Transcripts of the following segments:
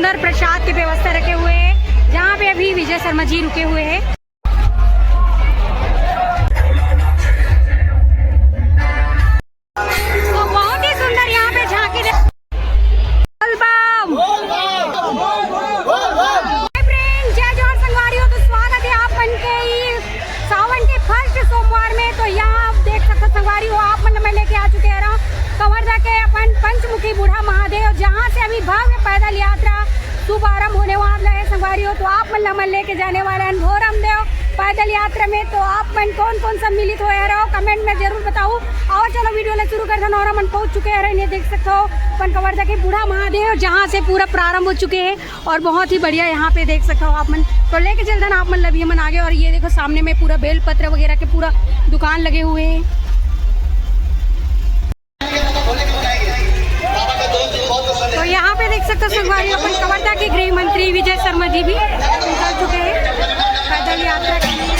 सुंदर प्रसाद की व्यवस्था रखे हुए हैं, जहाँ पे अभी विजय शर्मा जी रुके हुए हैं। तो बहुत ही सुंदर यहाँ पे झांकी जय जोहर संगवारियों, तो स्वागत है आप मन के सावन के फर्स्ट सोमवार में। तो यहाँ आप देख सकते संगवारी हो, आप मन में लेके आ चुके हैं कवर्धा के अपन पंचमुखी बूढ़ा महादेव, जहाँ से अभी भव्य पैदल यात्रा शुभारंभ होने वाला है संगवारी हो। तो आप मन लेके जाने वाले हैं भोरम देव पैदल यात्रा में। तो आप मन कौन कौन सम्मिलित हुए रहो कमेंट में जरूर बताओ। और चलो वीडियो ले शुरू करते हैं। और हम पहुंच चुके हैं, ये देख सकते हो अपन कवर्धा के बूढ़ा महादेव, जहाँ से पूरा प्रारंभ हो चुके हैं और बहुत ही बढ़िया यहाँ पे देख सकते हो आप मन। तो लेके चलते ना आप मन लभी मन आगे। और ये देखो सामने में पूरा बेलपत्र वगैरह के पूरा दुकान लगे हुए हैं। तो यहाँ पे देख सकते हो संगवारी अपन कवर्धा के गृह मंत्री विजय शर्मा जी भी निकल चुके हैं पैदल यात्रा के लिए।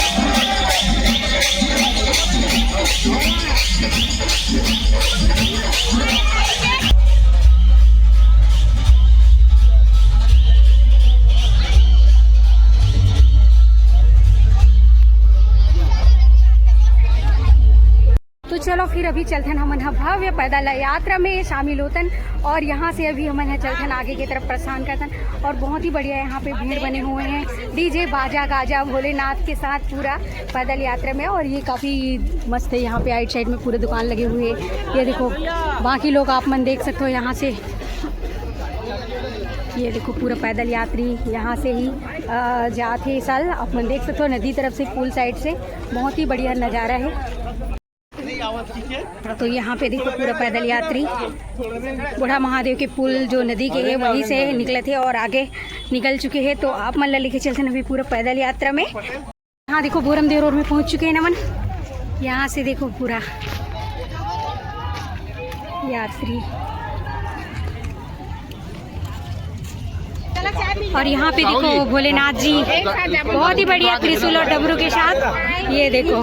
तो चलो फिर अभी चलथन हमन भव्य पैदल यात्रा में शामिल होतन। और यहाँ से अभी हमन चलथन आगे की तरफ प्रस्थान करतन। और बहुत ही बढ़िया यहाँ पे भीड़ बने हुए हैं, डीजे बाजा गाजा भोलेनाथ के साथ पूरा पैदल यात्रा में। और ये काफ़ी मस्त है, यहाँ पे आइट साइड में पूरे दुकान लगे हुए हैं। ये देखो बाकी लोग आप मन देख सकते हो यहाँ से। ये देखो पूरा पैदल यात्री यहाँ से ही जाते साल आप मन देख सकते हो, नदी तरफ से पुल साइड से। बहुत ही बढ़िया नज़ारा है। तो यहाँ पे देखो पूरा पैदल यात्री बूढ़ा महादेव के पुल जो नदी के है वहीं से निकले थे और आगे निकल चुके हैं। तो आप मन लेके चलते हैं अभी पूरा पैदल यात्रा में। यहाँ देखो बोरम देव रोड में पहुँच चुके हैं नमन। यहाँ से देखो पूरा यात्री। और यहाँ पे देखो भोलेनाथ जी बहुत ही बढ़िया त्रिशूल और डमरू के साथ। ये देखो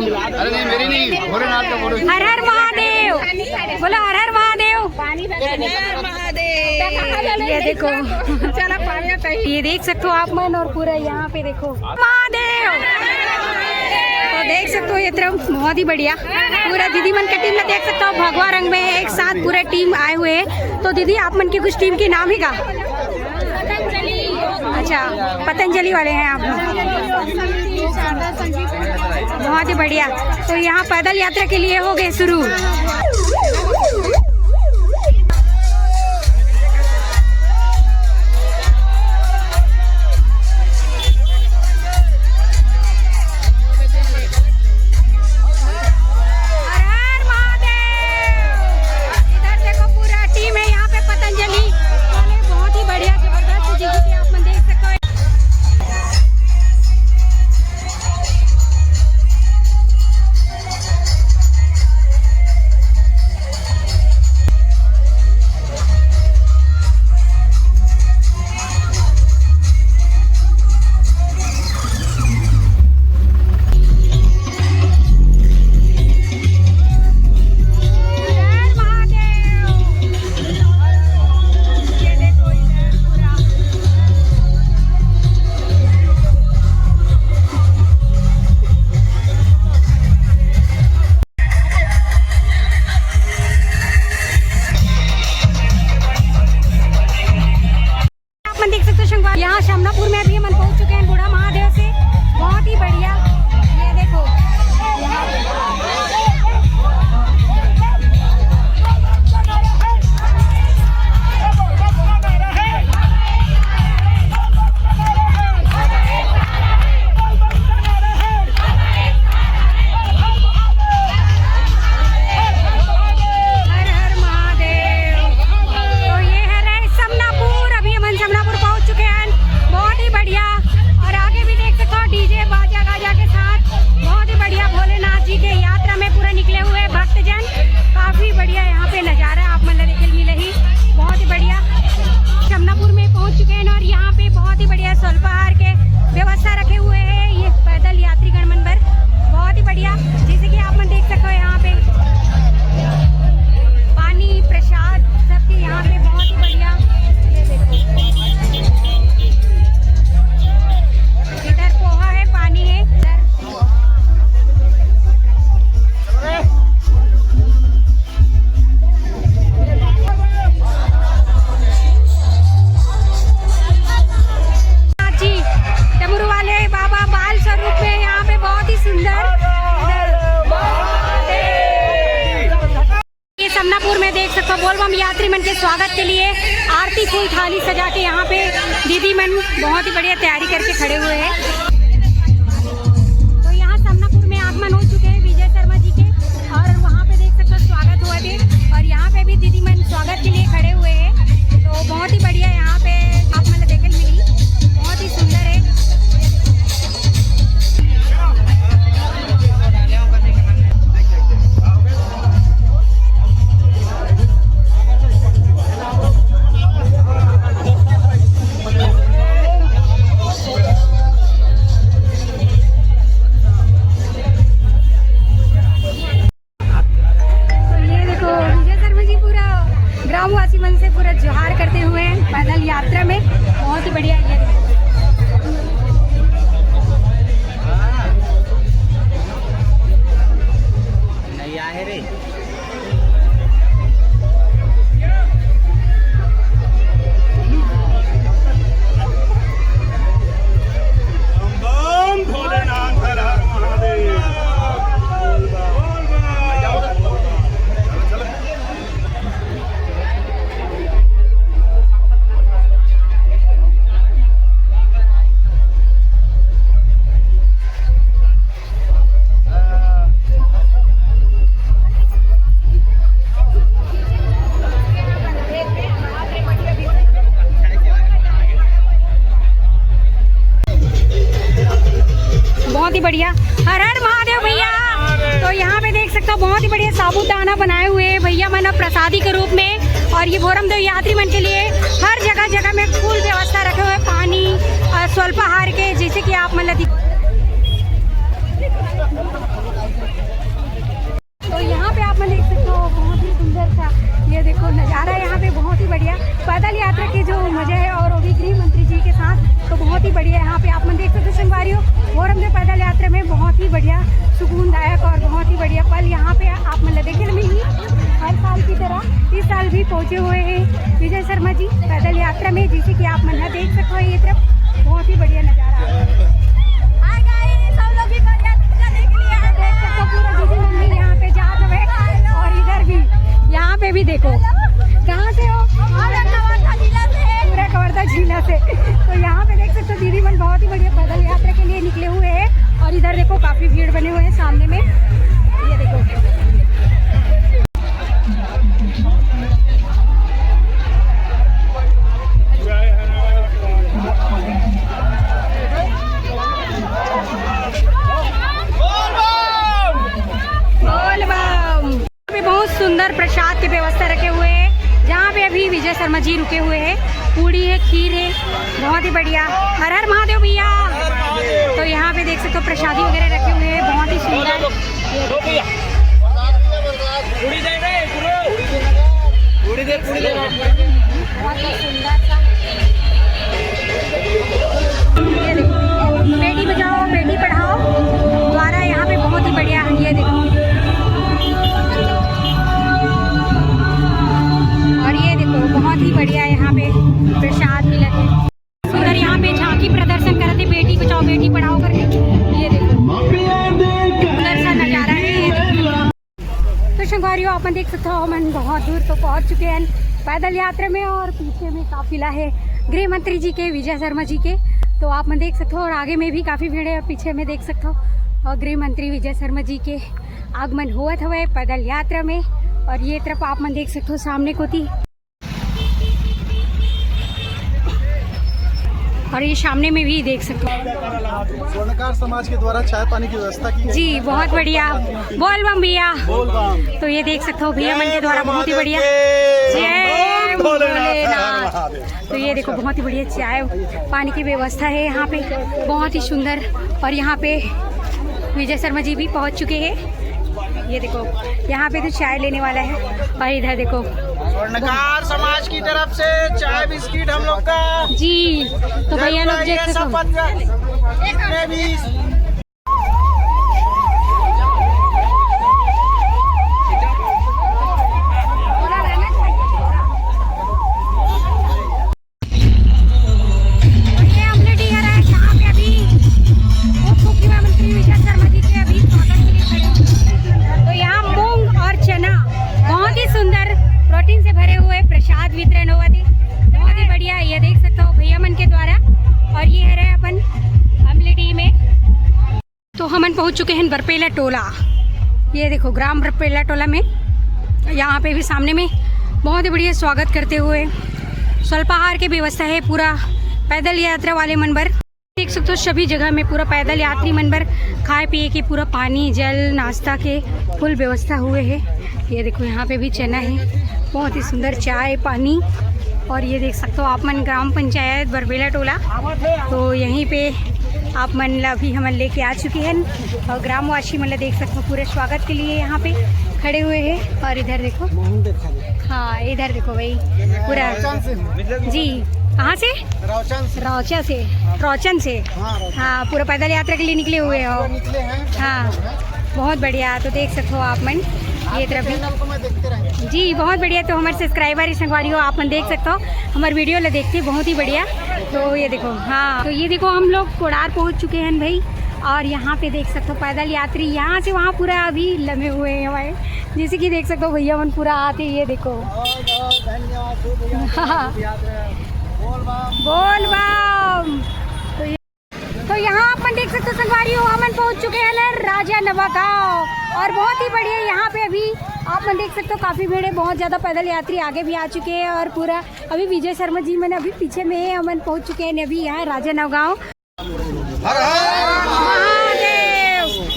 हर हर महादेव, बोलो हर हर महादेव। ये देखो ये देख सकते हो आप मन। और पूरा यहाँ पे देखो महादेव, तो देख सकते हो ये तरफ बहुत ही बढ़िया पूरा दीदी मन का टीम में देख सकते हो भगवा रंग में एक साथ पूरा टीम आए हुए हैं। तो दीदी आप मन की कुछ टीम के नाम ही का? अच्छा, पतंजलि वाले हैं आप। बहुत ही बढ़िया। तो यहाँ पैदल यात्रा के लिए हो गए शुरू। यहाँ शमनापुर में अभी हम पहुँच चुके हैं बूढ़ा महादेव से। बहुत ही बढ़िया। ये देखो हर हर महादेव। तो ये है शमनापुर, अभी हम शमनापुर पहुँच चुके हैं। बहुत ही बढ़िया। और आगे भी देख सकते हो डीजे बाजा गाजा के साथ बहुत ही बढ़िया भोलेनाथ जी के यात्रा में पूरा निकले हुए भक्तजन। काफी बढ़िया यहाँ पे नज़ारा आप मन देखे मिले ही। बहुत ही बढ़िया शमनापुर में पहुँच चुके हैं। और यहाँ पे बहुत ही बढ़िया स्वल्पाहार के व्यवस्था रखे हुए हैं ये पैदल यात्री गण मन पर। बहुत ही बढ़िया, जैसे कि आप मन देख सकते हो यहाँ पे पानी प्रसाद सबके यहाँ पे बहुत ही बढ़िया। ये देखो समनापुर में देख सकते हो बोलबम यात्री मन के स्वागत के लिए आरती फूल थाली सजा के यहाँ पे दीदी मन बहुत ही बढ़िया तैयारी करके खड़े हुए हैं। तो यहाँ समनापुर में आगमन हो चुके हैं विजय शर्मा जी के और वहाँ पे देख सकते हो स्वागत हुआ थे और यहाँ पे भी दीदी मन स्वागत के लिए खड़े हुए हैं। तो बहुत ही बढ़िया यहाँ पे आप मतलब देखने मिली, बहुत ही सुंदर है। ग्रामवासी मन से पूरा जोहार करते हुए पैदल यात्रा में बहुत ही बढ़िया ये नैया है रे। बहुत ही बढ़िया, हर हर महादेव भैया। तो यहाँ पे देख सकते हो बहुत ही बढ़िया साबूदाना बनाए हुए हैं भैया मन प्रसादी के रूप में और ये भोरमदेव यात्री मन के लिए हर जगह जगह में फुल व्यवस्था रखे हुए पानी और स्वल्पाहार के, जैसे कि आप मतलब तो यहाँ पे आप देख सकते हो बहुत ही सुंदर सा ये देखो नज़ारा यहाँ पे बहुत ही बढ़िया पैदल यात्रा के जो मजा है और वो भी गृह मंत्री जी के साथ। तो बहुत ही बढ़िया यहाँ पे आप देख सकते हो संगवारियों भोरमदेव पैदल यात्रा में बहुत ही बढ़िया सुकूनदायक और बहुत ही बढ़िया पल यहाँ पे आप मतलब देखने मिली। हर साल की तरह इस साल भी पहुँचे हुए हैं विजय शर्मा जी पैदल यात्रा में, जैसे कि आप मतलब देख सकते हो ये तरफ बहुत ही बढ़िया नज़ारा। यहाँ पे जा रहे और इधर भी यहाँ पे भी देखो कहाँ से हो, पूरा कवर्धा जिला से। तो यहाँ पे देख सकते हो दीदी मन बहुत ही बढ़िया पैदल यात्रा के लिए निकले हुए हैं और इधर देखो काफी भीड़ बने हुए हैं सामने में, ये देखो। बहुत सुंदर प्रसाद की व्यवस्था रखे हुए हैं जहाँ पे अभी विजय शर्मा जी रुके हुए हैं। पूड़ी है, खीर है, बहुत ही बढ़िया। हर हर महादेव भैया। तो यहाँ पे देख सकते हो प्रसादी वगैरह रखे हुए हैं बहुत ही सुंदर। बहुत ही सुंदर सा ये देखो बेटी बचाओ बेटी पढ़ाओ द्वारा यहाँ पे बहुत ही बढ़िया ये देखो। और ये देखो बहुत ही बढ़िया यहाँ पे प्रसाद मिला है सुंदर। यहाँ पे झांकी प्रदर्शन करते बेटी बचाओ बेटी पढ़ाओ करके, ये देखो सुंदर सा नजारा है। तो संगवारियों अपन देख सकते हो हम बहुत दूर तो पहुँच चुके हैं पैदल यात्रा में और पीछे में काफिला है गृह मंत्री जी के विजय शर्मा जी के। तो आप मैं देख सकते हो और आगे में भी काफी भीड़ है और पीछे में देख सकते हो और गृह मंत्री विजय शर्मा जी के आगमन हुआ था वह पैदल यात्रा में। और ये तरफ आप मन देख सकते हो सामने को थी और ये सामने में भी देख सकते हो स्वर्णकार समाज के द्वारा चाय पानी की व्यवस्था की जी, बहुत बढ़िया। बोल बम भैया। तो ये देख सकते हो भैया मन के द्वारा बहुत ही बढ़िया जय भोलेनाथ। तो ये देखो बहुत ही बढ़िया चाय पानी की व्यवस्था है यहाँ पे बहुत ही सुंदर। और यहाँ पे विजय शर्मा जी भी पहुँच चुके हैं। ये देखो यहाँ पे तो चाय लेने वाला है और इधर देखो स्वर्णकार समाज की तरफ से चाय बिस्किट हम लोग का जी। तो भैया लोग देख सकते हो सुंदर तो हमन पहुंच चुके हैं बरपेला टोला। ये देखो ग्राम बरपेला टोला में, यहाँ पे भी सामने में बहुत ही बढ़िया स्वागत करते हुए स्वल्पाहार की व्यवस्था है। पूरा पैदल यात्रा वाले मनबर देख सकते हो, सभी जगह में पूरा पैदल यात्री मनबर खाए पिए की पूरा पानी जल नाश्ता के फुल व्यवस्था हुए है। ये देखो यहाँ पे भी चना है, बहुत ही सुंदर चाय पानी। और ये देख सकते हो आप मन ग्राम पंचायत बरपेला टोला, तो यहीं पे आप मन अभी हम लेके आ चुके हैं और ग्रामवासी मतलब देख सकते हो पूरे स्वागत के लिए यहाँ पे खड़े हुए हैं। और इधर देखो, हाँ इधर देखो भाई पूरा जी, कहाँ से? रौचा से, रौचन से, हाँ पूरा पैदल यात्रा के लिए निकले हुए हो। हाँ बहुत बढ़िया। तो देख सकते हो आप मन ये तरफ भी जी बहुत बढ़िया। तो हमारे सब्सक्राइबर ही संगवारी हो, आप मन देख सकते हो हमारे वीडियो ला देखते बहुत ही बढ़िया। तो ये देखो, हाँ तो ये देखो हम लोग कोडार पहुंच चुके हैं भाई। और यहाँ पे देख सकते हो पैदल यात्री यहाँ से वहाँ पूरा अभी लमे हुए हैं हमारे, जैसे कि देख सकते हो भैया मन पूरा आते। ये देखो बोल बम। तो यहाँ अपन देख सकते हो संगवारी हो, हम पहुँच चुके हैं राजा नवा गाँव। और बहुत ही बढ़िया यहाँ पे अभी आप मन देख सकते हो काफ़ी भीड़ है, बहुत ज़्यादा पैदल यात्री आगे भी आ चुके हैं। और पूरा अभी विजय शर्मा जी मैंने अभी पीछे में है, हम पहुँच चुके हैं अभी यहाँ राजा नवा गाँव।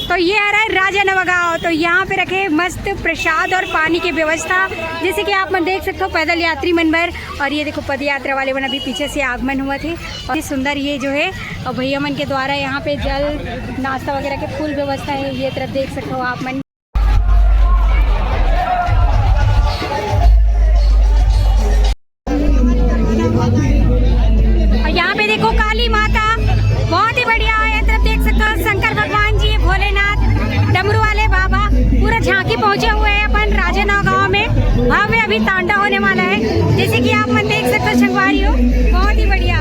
तो ये आ रहा है राजा नवा गाँव। तो यहाँ पे रखे मस्त प्रसाद और पानी की व्यवस्था, जैसे कि आप मन देख सकते हो पैदल यात्री मनबर। और ये देखो पद यात्रा वाले मन अभी पीछे से आगमन हुआ थे। और सुंदर ये जो है और भैया मन के द्वारा यहाँ पे जल नाश्ता वगैरह के फुल व्यवस्था है। ये तरफ देख सकते हो आप मन। और यहाँ पे देखो काली माता, बहुत ही बढ़िया। ये तरफ देख सकते हो शंकर भगवान जी, भोलेनाथ, डमरू वाले बाबा, पूरा झांकी पहुंचे हुए हैं अपन राजा नवा गाँव में। भव्य अभी तांडा होने वाला है, जैसे कि आप मन देख सकते हो संगवारी हो, बहुत ही बढ़िया।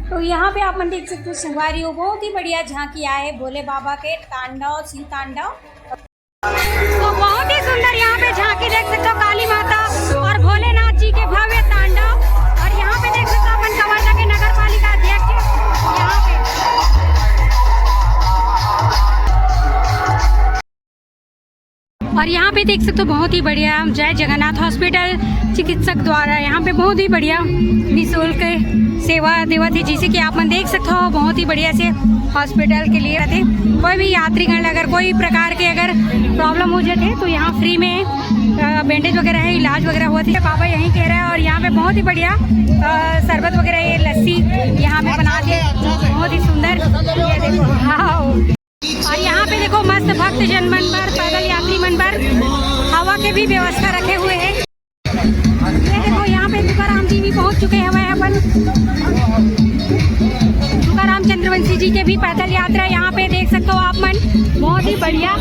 तो यहाँ पे आप मन देख सकते हो संगवारी हो, बहुत ही बढ़िया झांकी आए भोले बाबा के तांडव, शिव तांडव। तो बहुत ही सुंदर यहाँ पे झांकी देख सकते हो काली माता और भोलेनाथ जी के भव्य तांडव। और यहाँ पे देख सकते हो अपन कवर्धा के नगर पालिका अध्यक्ष यहाँ पे। और यहाँ पे देख सकते हो बहुत ही बढ़िया जय जगन्नाथ हॉस्पिटल चिकित्सक द्वारा यहाँ पे बहुत ही बढ़िया निःशुल्क सेवा देवा थी, जिसे कि आप मन देख सकते हो बहुत ही बढ़िया से हॉस्पिटल के लिए रहते। कोई भी यात्रीगण अगर कोई प्रकार के अगर प्रॉब्लम हो जाते तो यहाँ फ्री में बैंडेज वगैरह है, इलाज वगैरह हुआ थी पापा यहीं कह रहा है। और यहाँ पे बहुत ही बढ़िया शरबत वगैरह ये लस्सी यहाँ पे बना के बहुत ही सुंदर। ये देखो हाँ। और यहाँ पे देखो मस्त भक्त जन मनबर, पैदल यात्री मनबर, हवा के भी व्यवस्था रखे हुए हैं। ये देखो यहाँ पे तुकाराम जी भी पहुँच चुके हैं अपन, तुकाराम चंद्रवंशी जी के भी पैदल यात्रा यहाँ पे देख सकते हो आप मन, बहुत ही बढ़िया।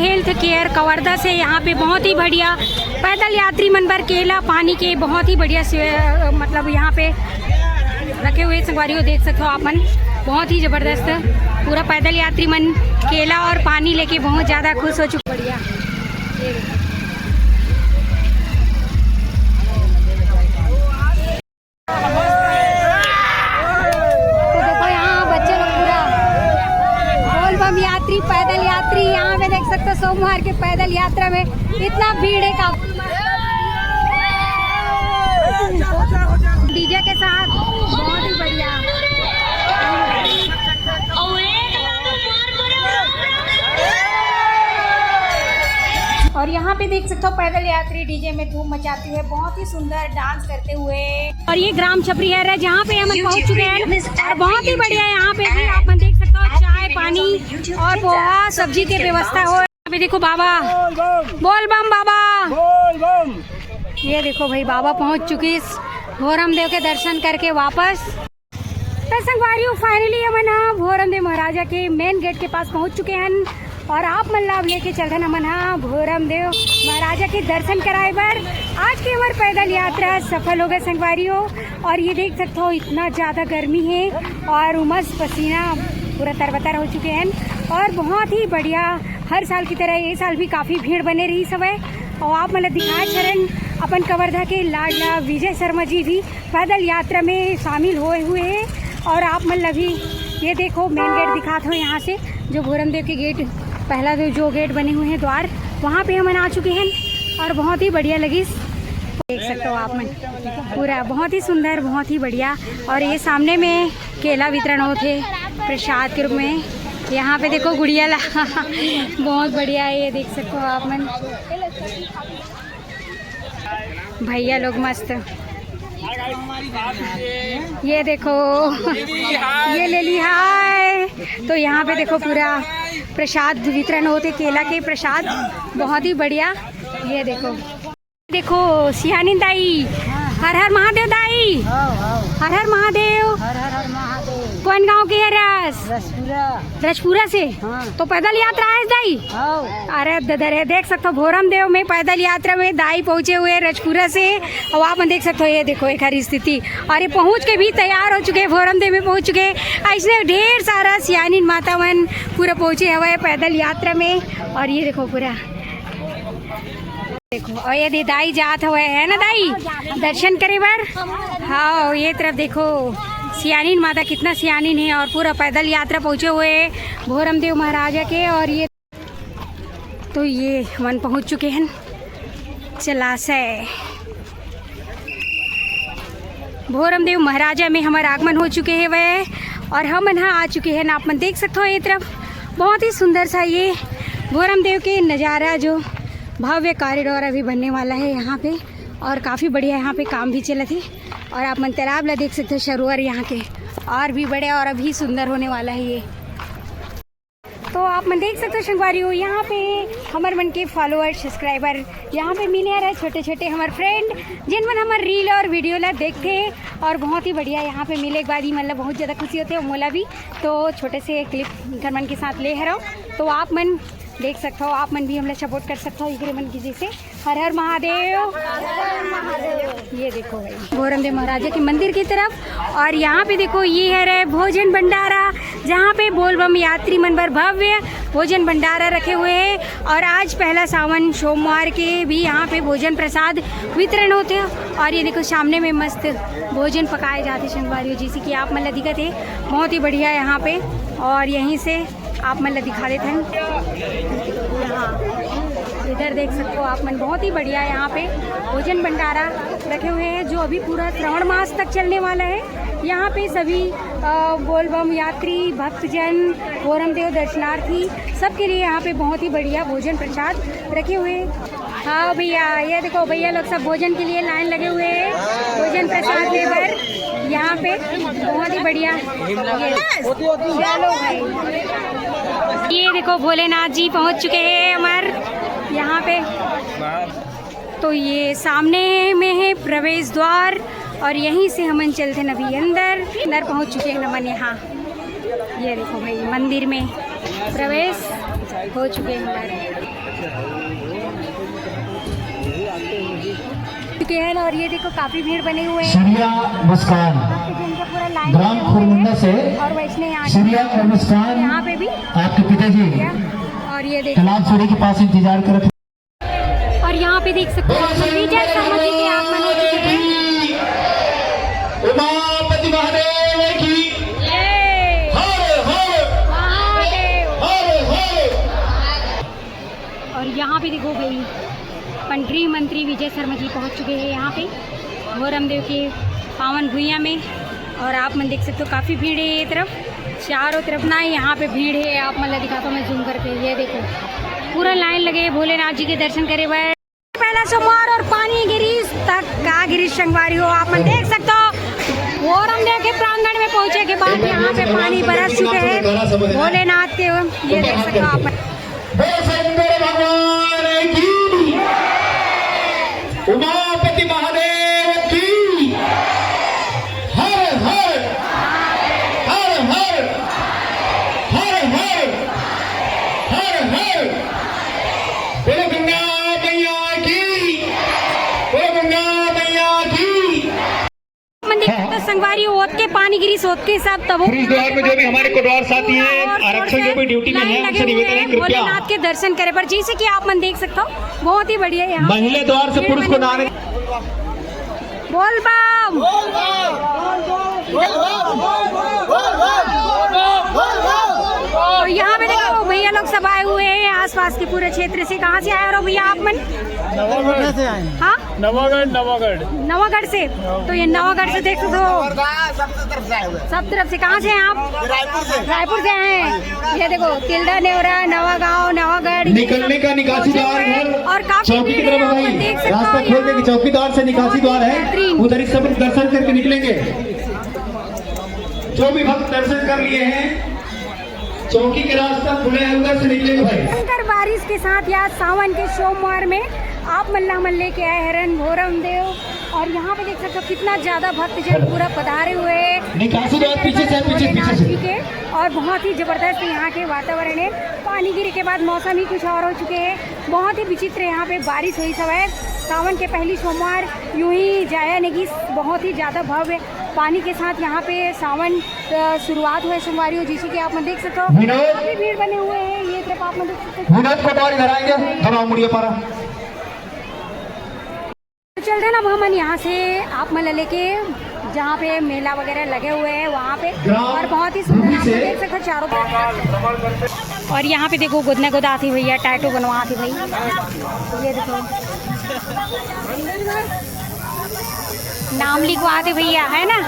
हेल्थ केयर कवर्धा से यहाँ पे बहुत ही बढ़िया पैदल यात्री मनबर केला पानी के बहुत ही बढ़िया से मतलब यहाँ पे रखे हुए संगवारी को देख सकते हो आप मन, बहुत ही ज़बरदस्त पूरा पैदल यात्री मन केला और पानी लेके बहुत ज़्यादा खुश हो चुके। बढ़िया तो देखो यहाँ बच्चे लोग पूरा बोलबम यात्री पैदल यात्री यहाँ पे देख सकते हो सोमवार के पैदल यात्रा में इतना भीड़ है का डीजे के साथ बहुत ही बढ़िया। और यहाँ पे देख सकते हो पैदल यात्री डीजे में धूम मचाते हुए बहुत ही सुंदर डांस करते हुए। और ये ग्राम छपरीहर है जहाँ पे हम पहुँच चुके हैं और बहुत ही बढ़िया यहाँ पे भी आप देख सकते हो चाय पानी और पोहा सब्जी की व्यवस्था हो। यहाँ पे देखो बाबा बोल बम बाबा, ये देखो भाई बाबा पहुँच चुके भोरम देव के दर्शन करके वापस। तो संगवारी फाइनली हम भोरम देव महाराजा के मेन गेट के पास पहुँच चुके हैं और आप मन लाभ लेके चल रहे नमन भोरम देव महाराजा के दर्शन कराए बर। आज की हमारे पैदल यात्रा सफल हो गई संगवारियों। और ये देख सकते हो इतना ज़्यादा गर्मी है और उमस पसीना पूरा तरबतर हो चुके हैं। और बहुत ही बढ़िया, हर साल की तरह ये साल भी काफ़ी भीड़ बने रही समय। और आप मतलब दिखाए चरण अपन कवर्धा के लाडला विजय शर्मा जी भी पैदल यात्रा में शामिल हुए हैं। और आप मतलब भी ये देखो मेन गेट दिखाते हो यहाँ से, जो भोरम देव के गेट पहला जो गेट बने हुए हैं द्वार, वहाँ पे हम आ चुके हैं। और बहुत ही बढ़िया लगी, देख सकते हो आप मन पूरा बहुत ही सुंदर, बहुत ही बढ़िया। और ये सामने में केला वितरण होते प्रसाद के रूप में। यहाँ पे देखो गुड़िया ला बहुत बढ़िया है, ये देख सकते हो आप मन। भैया लोग मस्त, ये देखो ये ले ली हाय। तो यहाँ पे देखो पूरा प्रसाद वितरण होते, केला के प्रसाद, बहुत ही बढ़िया। ये देखो सियानी दाई, हर हर महादेव दाई, हर हर महादेव। कौन गांव के है? रसपुरा से। तो पैदल यात्रा है दाई? अरे ददरे देख सकते हो भोरम देव में पैदल यात्रा में दाई पहुंचे हुए रजपुरा से। और आप देख सकते हो, ये देखो एक हरी स्थिति। और ये पहुंच के भी तैयार हो चुके, भोरम देव में पहुंच चुके। ऐसे ढेर सारा सियानी माता मन पूरा पहुंचे हुए पैदल यात्रा में। और ये देखो पूरा देखो, और ये दाई जात हुए है ना दाई दर्शन करे बार। हाँ ये तरफ देखो सियानी माता कितना सियानी है, और पूरा पैदल यात्रा पहुंचे हुए भोरम देव महाराजा के। और ये तो ये मन पहुंच चुके हैं जलाशय भोरम देव महाराजा में हमारा आगमन हो चुके हैं वह। और हम यहाँ आ चुके हैं, आप मन देख सकते हो ये तरफ बहुत ही सुंदर सा ये भोरम देव के नज़ारा, जो भव्य कॉरिडोर अभी बनने वाला है यहाँ पे। और काफ़ी बढ़िया यहाँ पे काम भी चला थी। और आप मन तालाब ला देख सकते हो, सरोवर यहाँ के और भी बड़े और अभी सुंदर होने वाला है ये। तो आप मन देख सकते हो संगवारी हो, यहाँ पे हमारे मन के फॉलोअर सब्सक्राइबर यहाँ पे मिले रहे, छोटे छोटे हमारे फ्रेंड जिन मन हमारे रील और वीडियो ला देखते हैं। और बहुत ही बढ़िया यहाँ पे मिले के बाद ही मतलब बहुत ज़्यादा खुशी होती है मोला भी। तो छोटे से क्लिप घर मन के साथ ले रहा हूँ, तो आप मन देख सकते हो, आप मन भी हमने सपोर्ट कर सकते हो इधर मन की जैसे। हर हर महादेव। ये देखो भाई भोरम देव महाराजा के मंदिर की तरफ। और यहाँ पे देखो ये है रे भोजन भंडारा, जहाँ पे बोलबम यात्री मन पर भव्य भोजन भंडारा रखे हुए हैं। और आज पहला सावन सोमवार के भी यहाँ पे भोजन प्रसाद वितरण होते हैं। और ये देखो सामने में मस्त भोजन पकाए जाते संगवारियों, जैसे कि आप मतलब दिखत है बहुत ही बढ़िया यहाँ पे। और यहीं से आप मतलब दिखा देते हैं यहाँ इधर देख सकते हो आप मन, बहुत ही बढ़िया यहाँ पे भोजन भंडारा रखे हुए हैं, जो अभी पूरा श्रावण मास तक चलने वाला है। यहाँ पे सभी बोलबम यात्री भक्तजन भोरम देव दर्शनार्थी सबके लिए यहाँ पे बहुत ही बढ़िया भोजन प्रसाद रखे हुए हैं। हाँ भैया ये देखो भैया लोग सब भोजन के लिए लाइन लगे हुए हैं भोजन प्रसाद लेकर यहाँ पे, बहुत ही बढ़िया। चलो भाई ये देखो भोलेनाथ जी पहुँच चुके हैं हमारे यहाँ पे। तो ये सामने में है प्रवेश द्वार, और यहीं से हम चलते नबी अंदर पहुँच चुके हैं नमन। यहाँ ये देखो भाई मंदिर में प्रवेश हो चुके हैं हमारे हैं। और ये देखो काफी भीड़ बने हुए हैं। मुस्कान ग्राम खुरमुंडा से और वैष्णव सूर्या और मुस्कान यहाँ पे भी आपके पिताजी और ये देखो तालाब सूर्य के पास इंतजार कर रहे थे। और यहाँ पे देख सकते हो विजय शर्मा जी के आगमन हो चुके हैं। उमापति महादेव की हर हर महादेव। और यहाँ पे देखो भाई पंडरी मंत्री विजय शर्मा जी पहुँच चुके हैं यहाँ पे भोरम देव के पावन भुइयाँ में। और आप मन देख सकते हो काफ़ी भीड़ है ये तरफ, चारों तरफ ना यहाँ पे भीड़ है। आप मतलब दिखाता हूँ मैं जूम करके, ये देखो पूरा लाइन लगे भोलेनाथ जी के दर्शन करे हुए। पहला सोमवार और पानी गिरीश तक का गिरीश संगवारी हो, आप मन देख सकते हो भोरम देव के प्रांगण में पहुँचे के बाद यहाँ पे पानी बरस चुके हैं भोलेनाथ के। ये देख सकते हो आप उमापति महादेव की हर हर हर हर हर हर हर हर बोलो गंगा मैया की, बोलो गंगा मैया की। तो संगवारी ओत के पानी गिरी सोत के सब तब पुरुष द्वार में जो भी हमारे कोटवार साथी हैं, आरक्षक जो भी ड्यूटी में हैं, उनसे निवेदन है कृपया भोलेनाथ के दर्शन करे पर जैसे कि आप मन देख सकते हो बहुत ही बढ़िया यहाँ महिला द्वार से पुरुष को ना आने। बोल बम। तो यहाँ पे देखो भैया लोग सब आए हुए हैं आसपास के पूरे क्षेत्र से। कहाँ से आए हो भैया आप मन? नवागढ़ से आए। हाँ नवागढ़ से। तो ये नवागढ़ से देखो तो सब तरफ से। कहाँ से हैं आप? रायपुर से आए हैं। ये देखो तिल्दा, नेवरा, नवागांव, नवागढ़ निकलने का निकासी द्वार है और काफी चौकी की तरफ भीड़ है, देख सकते हो रास्ता खोल देंगे। चौकीदार से निकासी द्वार है, उधर ही सब दर्शन करके निकलेंगे। जो भी भक्त दर्शन कर लिए हैं चौकी के रास्ता खुले हैं, उधर से निकलेंगे भाई। भयंकर बारिश के साथ यहाँ सावन के सोमवार में आप मल्ला मन लेके आए हरन भोरम देव। और यहाँ पे देख सकते हो कितना ज्यादा भक्तजन पूरा पधारे हुए हैं। निकासी द्वार पीछे से के और बहुत ही जबरदस्त यहाँ के वातावरण है। पानी गिरे के बाद मौसम ही कुछ और हो चुके हैं। बहुत ही विचित्र यहाँ पे बारिश हुई सब है। सावन के पहली सोमवार यूं ही जाया नहीं, बहुत ही ज़्यादा भव्य पानी के साथ यहाँ पे सावन शुरुआत हुए सोमवारी जैसे कि आप देख सकते हो काफी भीड़ बने हुए हैं। ये तरफ आप देख सकते हो। चलते ना हम यहाँ से आप मतलब लेके जहाँ पे मेला वगैरह लगे हुए हैं वहाँ पे, और बहुत ही सुंदर आप देख सकते हो चारों तरफ। और यहाँ पे देखो गुदना गुदा थी भैया, टैटू बनवा थी भाई। ये देखो नाम लिखवा दे भैया, है ना?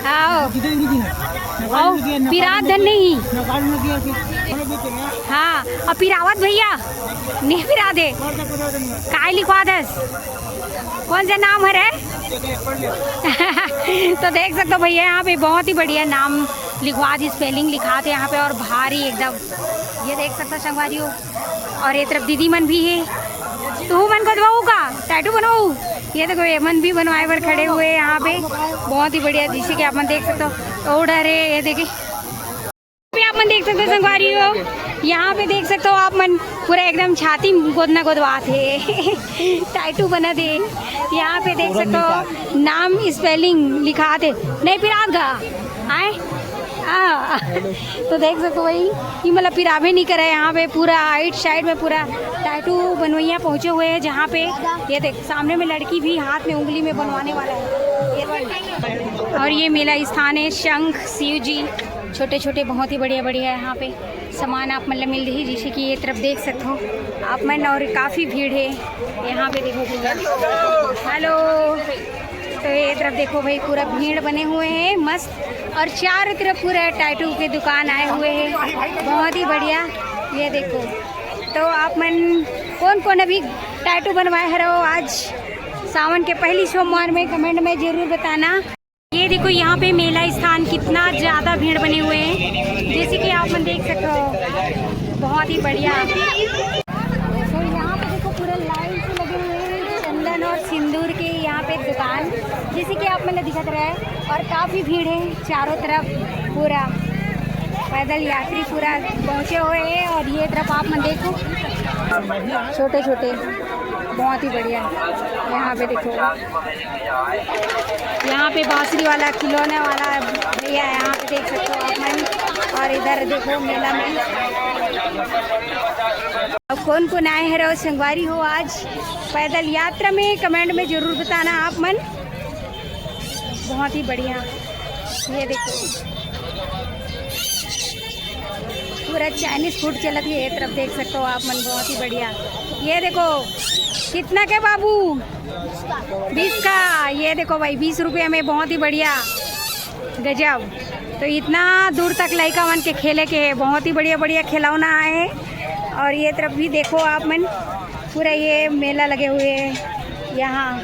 आओ पिरात धन नहीं, हाँ और पिरावत भैया नहीं पिरा दे काय लिखवा दस, कौन सा नाम है रे? तो देख सकते हो भैया यहाँ पे बहुत ही बढ़िया नाम लिखवा दी, स्पेलिंग लिखा थे यहाँ पे और भारी एकदम। ये देख सकते हो संगवारी हो। और ये तरफ दीदी मन भी है। तू मन को का टैटू बनवाऊ? ये देखो ये मन भी बनवाए पर खड़े हुए हैं यहाँ पे, बहुत ही बढ़िया जिसे कि आप मन देख सकते हो। ऑर्डर है ये देखिए, आप मन देख सकते हो संगवारी हो। यहाँ पे देख सकते हो आप मन पूरा एकदम छाती गोदना गोदवा थे टैटू बना दे। यहाँ पे देख सकते हो नाम स्पेलिंग लिखा थे, नहीं पिरात गा आए तो देख सकते हो भाई ये मतलब पिरावे नहीं करे। यहाँ पे पूरा आइट साइड में पूरा टैटू बनवैया पहुँचे हुए हैं जहाँ पे ये देख सामने में लड़की भी हाथ में उंगली में बनवाने वाला है। और ये मेला स्थान है शंख शिव जी, छोटे छोटे बहुत ही बढ़िया बढ़िया है यहाँ पे सामान आप मतलब मिल रही जैसे कि ये तरफ देख सकते हो आप मन। और काफ़ी भीड़ है यहाँ पे देखो भैया, हेलो। तो ये तरफ देखो भाई पूरा भीड़ बने हुए हैं मस्त, और चारों तरफ पूरा टैटू के दुकान आए हुए हैं बहुत ही बढ़िया। ये देखो तो आप मन कौन कौन अभी टैटू बनवाए रहो आज सावन के पहली सोमवार में, कमेंट में ज़रूर बताना। ये देखो यहाँ पे मेला स्थान कितना ज़्यादा भीड़ बने हुए हैं जैसे कि आप मन देख सकते हो, बहुत ही बढ़िया। तो यहाँ पे देखो पूरा लाइन से लगे हुए हैं चंदन और सिंदूर के यहाँ पे दुकान जैसे कि आप मन दिखत रहा है। और काफ़ी भीड़ है चारों तरफ, पूरा पैदल यात्री पूरा पहुँचे हुए हैं। और ये तरफ आप मन देखो छोटे छोटे बहुत ही बढ़िया यहाँ पे देखो, यहाँ पे बांसुरी वाला खिलौने वाला भैया यहाँ पे देख सकते हो आप मन। और इधर देखो मेला में अब कौन कौन आए हैं रोज संगवारी हो आज पैदल यात्रा में, कमेंट में जरूर बताना आप मन। बहुत ही बढ़िया ये देखो पूरा चाइनीज फूड चलत है ये तरफ देख सकते हो आप मन, बहुत ही बढ़िया। ये देखो कितना के बाबू 20 का, ये देखो भाई 20 रुपये में बहुत ही बढ़िया गजब। तो इतना दूर तक लड़का मन के खेले के है, बहुत ही बढ़िया बढ़िया खिलौना आए हैं। और ये तरफ भी देखो आप मन पूरा ये मेला लगे हुए हैं यहाँ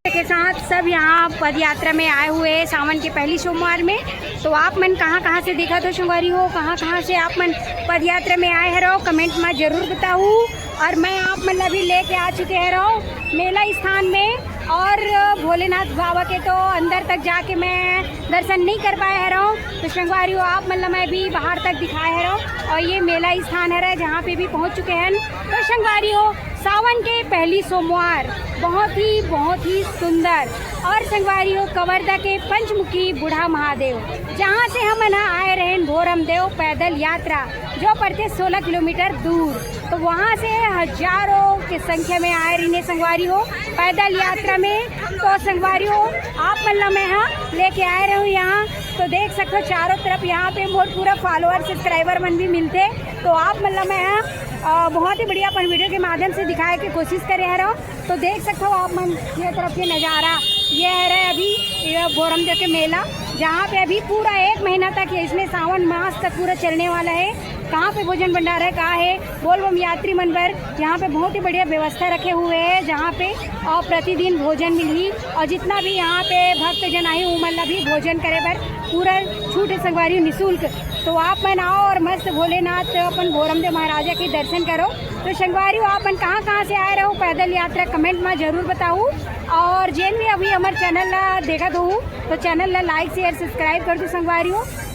के साथ सब यहाँ पद यात्रा में आए हुए हैं सावन के पहली सोमवार में। तो आप मन कहाँ से देखा तो संगवारी हो, कहाँ से आप मन पद यात्रा में आए हैं रहो, कमेंट में ज़रूर बताऊँ। और मैं आप मन अभी लेके आ चुके हैं रहो मेला स्थान में, और भोलेनाथ बाबा के तो अंदर तक जाके मैं दर्शन नहीं कर पाया है रहो। तो संगवारी हो आप मतलब मैं भी बाहर तक दिखाया है रहो, और ये मेला स्थान है जहाँ पे भी पहुँच चुके हैं। तो संगवारी हो सावन के पहली सोमवार बहुत ही सुंदर और संगवारियों कवर्धा के पंचमुखी बूढ़ा महादेव, जहाँ से हम ना आए रहे भोरमदेव पैदल यात्रा जो पड़ते 16 किलोमीटर दूर। तो वहाँ से हजारों की संख्या में आए रही संगवारी हो पैदल यात्रा में। तो संगवारी हो आप मतलब मैं यहाँ लेके आए रहे हूँ यहाँ, तो देख सकते हो चारों तरफ यहाँ पे बहुत पूरा फॉलोअर सब्सक्राइबर मन भी मिलते। तो आप मतलब मैं यहाँ बहुत ही बढ़िया अपन वीडियो के माध्यम से दिखाने की कोशिश कर रहे हो। तो देख सकते हो आप मन ये तरफ ये नज़ारा ये है रहा अभी भोरमदेव के मेला, जहाँ पे अभी पूरा 1 महीना तक इसमें सावन मास तक पूरा चलने वाला है। कहाँ पे भोजन भंडारा है कहाँ है बोलबम यात्री मन पर यहाँ पे बहुत ही बढ़िया व्यवस्था रखे हुए हैं, जहाँ पे और प्रतिदिन भोजन मिली और जितना भी यहाँ पे भक्त जन आए उमल भी भोजन करे पर पूरा छूट संगवारी निःशुल्क। तो आप मन आओ और मस्त भोलेनाथ अपन भोरमदेव महाराजा के दर्शन करो। तो संगवारी अपन कहाँ से आए रहो पैदल यात्रा कमेंट में जरूर बताऊँ। और जिन भी अभी हमारे चैनल ला देखा दो तो चैनल ला लाइक शेयर सब्सक्राइब कर दो संगवारी।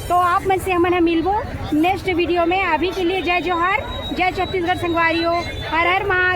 तो आप मन से हम मिलबो नेक्स्ट वीडियो में। अभी के लिए जय जोहार, जय छत्तीसगढ़ संगवारी। हर हर महादेव।